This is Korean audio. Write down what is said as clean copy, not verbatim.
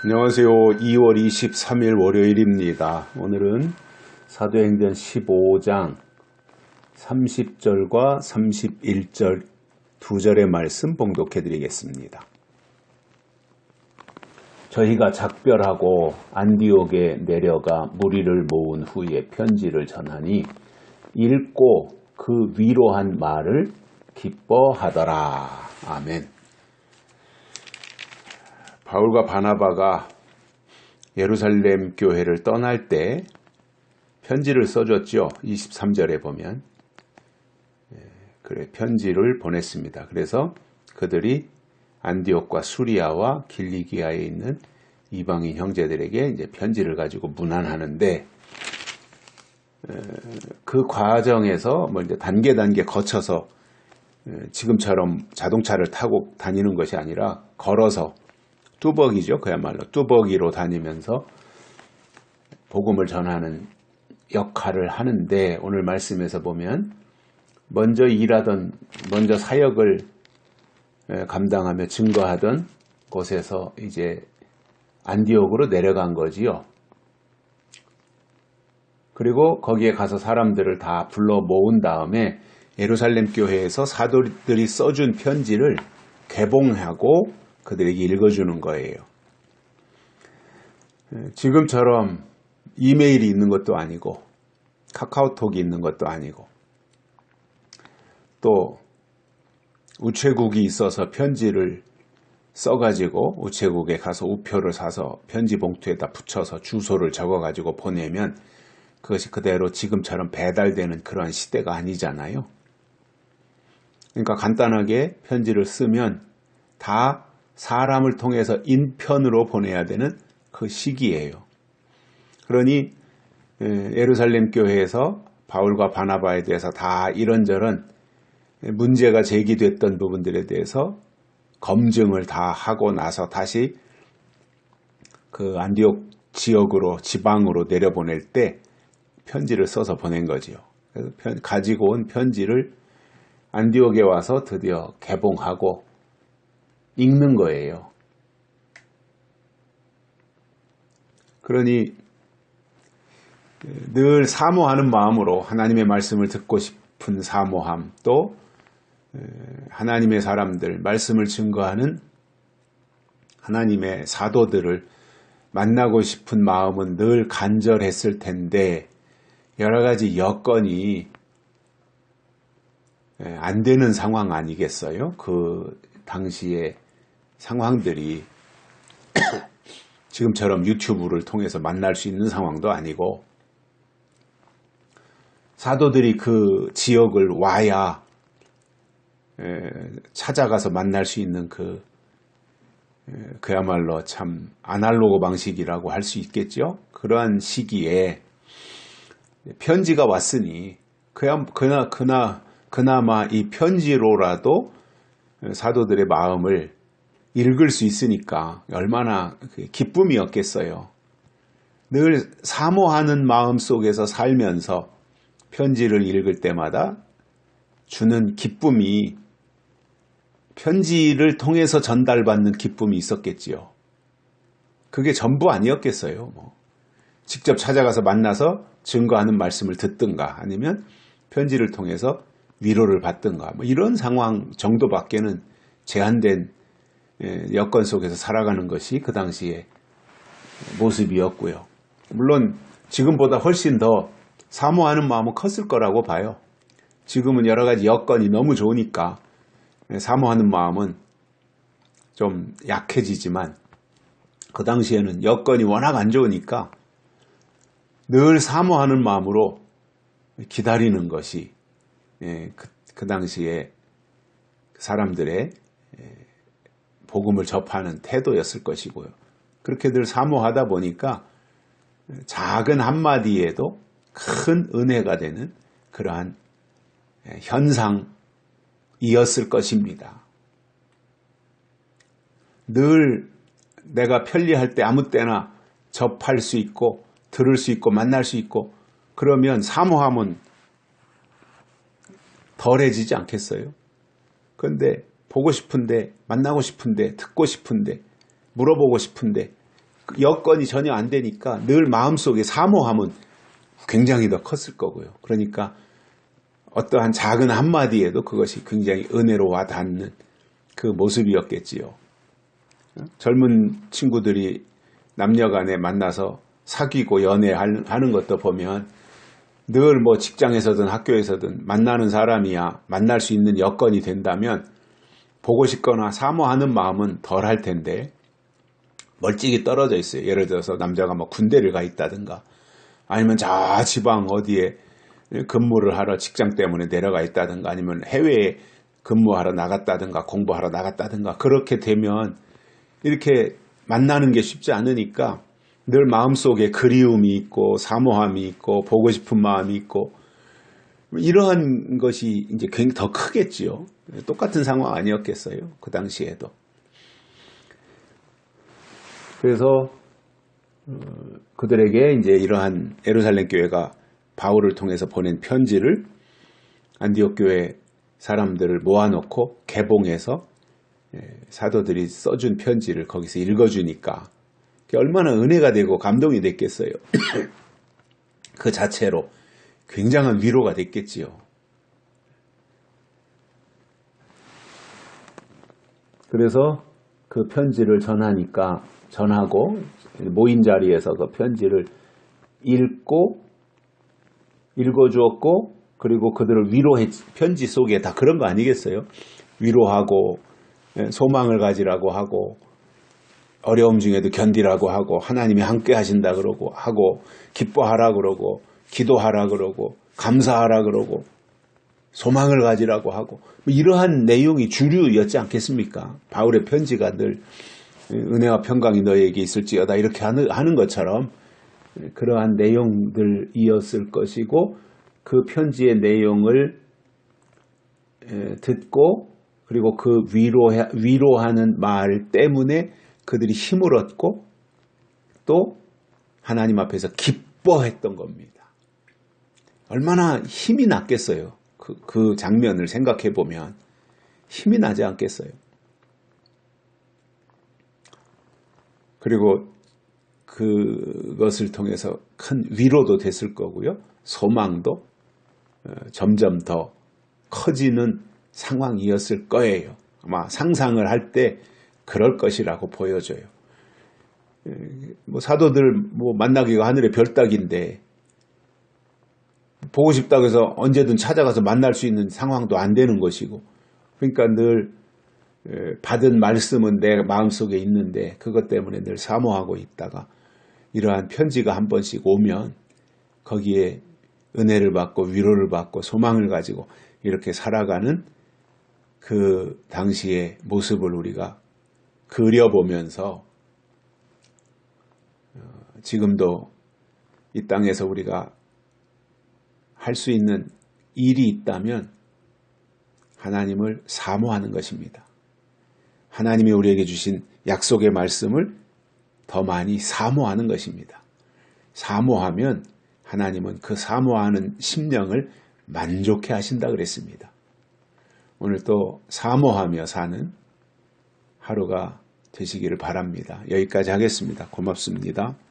안녕하세요. 2월 23일 월요일입니다. 오늘은 사도행전 15장 30절과 31절 두 절의 말씀 봉독해 드리겠습니다. 저희가 작별하고 안디옥에 내려가 무리를 모은 후에 편지를 전하니 읽고 그 위로한 말을 기뻐하더라. 아멘. 바울과 바나바가 예루살렘 교회를 떠날 때 편지를 써줬죠. 23절에 보면 그래 편지를 보냈습니다. 그래서 그들이 안디옥과 수리아와 길리기아에 있는 이방인 형제들에게 이제 편지를 가지고 문안하는데 그 과정에서 이제 단계 거쳐서 지금처럼 자동차를 타고 다니는 것이 아니라 걸어서 뚜벅이죠. 그야말로 뚜벅이로 다니면서 복음을 전하는 역할을 하는데 오늘 말씀에서 보면 먼저 사역을 감당하며 증거하던 곳에서 이제 안디옥으로 내려간 거지요. 그리고 거기에 가서 사람들을 다 불러 모은 다음에 예루살렘 교회에서 사도들이 써준 편지를 개봉하고 그들에게 읽어주는 거예요. 지금처럼 이메일이 있는 것도 아니고 카카오톡이 있는 것도 아니고 또 우체국이 있어서 편지를 써가지고 우체국에 가서 우표를 사서 편지 봉투에다 붙여서 주소를 적어가지고 보내면 그것이 그대로 지금처럼 배달되는 그러한 시대가 아니잖아요. 그러니까 간단하게 편지를 쓰면 다 사람을 통해서 인편으로 보내야 되는 그 시기예요. 그러니 예루살렘 교회에서 바울과 바나바에 대해서 다 이런저런 문제가 제기됐던 부분들에 대해서 검증을 다 하고 나서 다시 그 안디옥 지역으로 지방으로 내려보낼 때 편지를 써서 보낸 거지요. 그래서 가지고 온 편지를 안디옥에 와서 드디어 개봉하고 읽는 거예요. 그러니 늘 사모하는 마음으로 하나님의 말씀을 듣고 싶은 사모함, 또 하나님의 사람들, 말씀을 증거하는 하나님의 사도들을 만나고 싶은 마음은 늘 간절했을 텐데 여러 가지 여건이 안 되는 상황 아니겠어요? 그 당시에 상황들이 지금처럼 유튜브를 통해서 만날 수 있는 상황도 아니고 사도들이 그 지역을 와야 찾아가서 만날 수 있는 그야말로 참 아날로그 방식이라고 할 수 있겠죠. 그러한 시기에 편지가 왔으니 그나마 이 편지로라도 사도들의 마음을 읽을 수 있으니까 얼마나 기쁨이었겠어요. 늘 사모하는 마음 속에서 살면서 편지를 읽을 때마다 주는 기쁨이 편지를 통해서 전달받는 기쁨이 있었겠지요. 그게 전부 아니었겠어요. 직접 찾아가서 만나서 증거하는 말씀을 듣든가 아니면 편지를 통해서 위로를 받든가 이런 상황 정도밖에는 제한된 여건 속에서 살아가는 것이 그 당시의 모습이었고요. 물론 지금보다 훨씬 더 사모하는 마음은 컸을 거라고 봐요. 지금은 여러 가지 여건이 너무 좋으니까 사모하는 마음은 좀 약해지지만 그 당시에는 여건이 워낙 안 좋으니까 늘 사모하는 마음으로 기다리는 것이 그 당시에 사람들의 복음을 접하는 태도였을 것이고요. 그렇게 늘 사모하다 보니까 작은 한마디에도 큰 은혜가 되는 그러한 현상이었을 것입니다. 늘 내가 편리할 때 아무 때나 접할 수 있고 들을 수 있고 만날 수 있고 그러면 사모함은 덜해지지 않겠어요? 그런데 보고 싶은데 만나고 싶은데 듣고 싶은데 물어보고 싶은데 여건이 전혀 안 되니까 늘 마음속에 사모함은 굉장히 더 컸을 거고요. 그러니까 어떠한 작은 한마디에도 그것이 굉장히 은혜로 와닿는 그 모습이었겠지요. 젊은 친구들이 남녀간에 만나서 사귀고 연애하는 것도 보면 늘 뭐 직장에서든 학교에서든 만나는 사람이야 만날 수 있는 여건이 된다면 보고 싶거나 사모하는 마음은 덜 할 텐데 멀찍이 떨어져 있어요. 예를 들어서 남자가 뭐 군대를 가 있다든가 아니면 저 지방 어디에 근무를 하러 직장 때문에 내려가 있다든가 아니면 해외에 근무하러 나갔다든가 공부하러 나갔다든가 그렇게 되면 이렇게 만나는 게 쉽지 않으니까 늘 마음속에 그리움이 있고 사모함이 있고 보고 싶은 마음이 있고 이러한 것이 이제 굉장히 더 크겠지요. 똑같은 상황 아니었겠어요. 그 당시에도. 그래서 그들에게 이제 이러한 예루살렘 교회가 바울을 통해서 보낸 편지를 안디옥 교회 사람들을 모아놓고 개봉해서 사도들이 써준 편지를 거기서 읽어주니까 얼마나 은혜가 되고 감동이 됐겠어요. 그 자체로 굉장한 위로가 됐겠지요. 그래서 그 편지를 전하고 모인 자리에서 그 편지를 읽어주었고 그리고 그들을 편지 속에 다 그런 거 아니겠어요? 위로하고 소망을 가지라고 하고 어려움 중에도 견디라고 하고 하나님이 함께 하신다 그러고 하고 기뻐하라 그러고 기도하라 그러고 감사하라 그러고 소망을 가지라고 하고 이러한 내용이 주류였지 않겠습니까? 바울의 편지가 늘 은혜와 평강이 너에게 있을지어다 이렇게 하는 것처럼 그러한 내용들이었을 것이고 그 편지의 내용을 듣고 그리고 그 위로하는 말 때문에 그들이 힘을 얻고 또 하나님 앞에서 기뻐했던 겁니다. 얼마나 힘이 났겠어요. 그 장면을 생각해 보면 힘이 나지 않겠어요. 그리고 그것을 통해서 큰 위로도 됐을 거고요. 소망도 점점 더 커지는 상황이었을 거예요. 아마 상상을 할 때 그럴 것이라고 보여져요. 뭐 사도들 만나기가 하늘의 별 따기인데 보고 싶다고 해서 언제든 찾아가서 만날 수 있는 상황도 안 되는 것이고 그러니까 늘 받은 말씀은 내 마음속에 있는데 그것 때문에 늘 사모하고 있다가 이러한 편지가 한 번씩 오면 거기에 은혜를 받고 위로를 받고 소망을 가지고 이렇게 살아가는 그 당시의 모습을 우리가 그려보면서 지금도 이 땅에서 우리가 할 수 있는 일이 있다면 하나님을 사모하는 것입니다. 하나님이 우리에게 주신 약속의 말씀을 더 많이 사모하는 것입니다. 사모하면 하나님은 그 사모하는 심령을 만족해 하신다 그랬습니다. 오늘 또 사모하며 사는 하루가 되시기를 바랍니다. 여기까지 하겠습니다. 고맙습니다.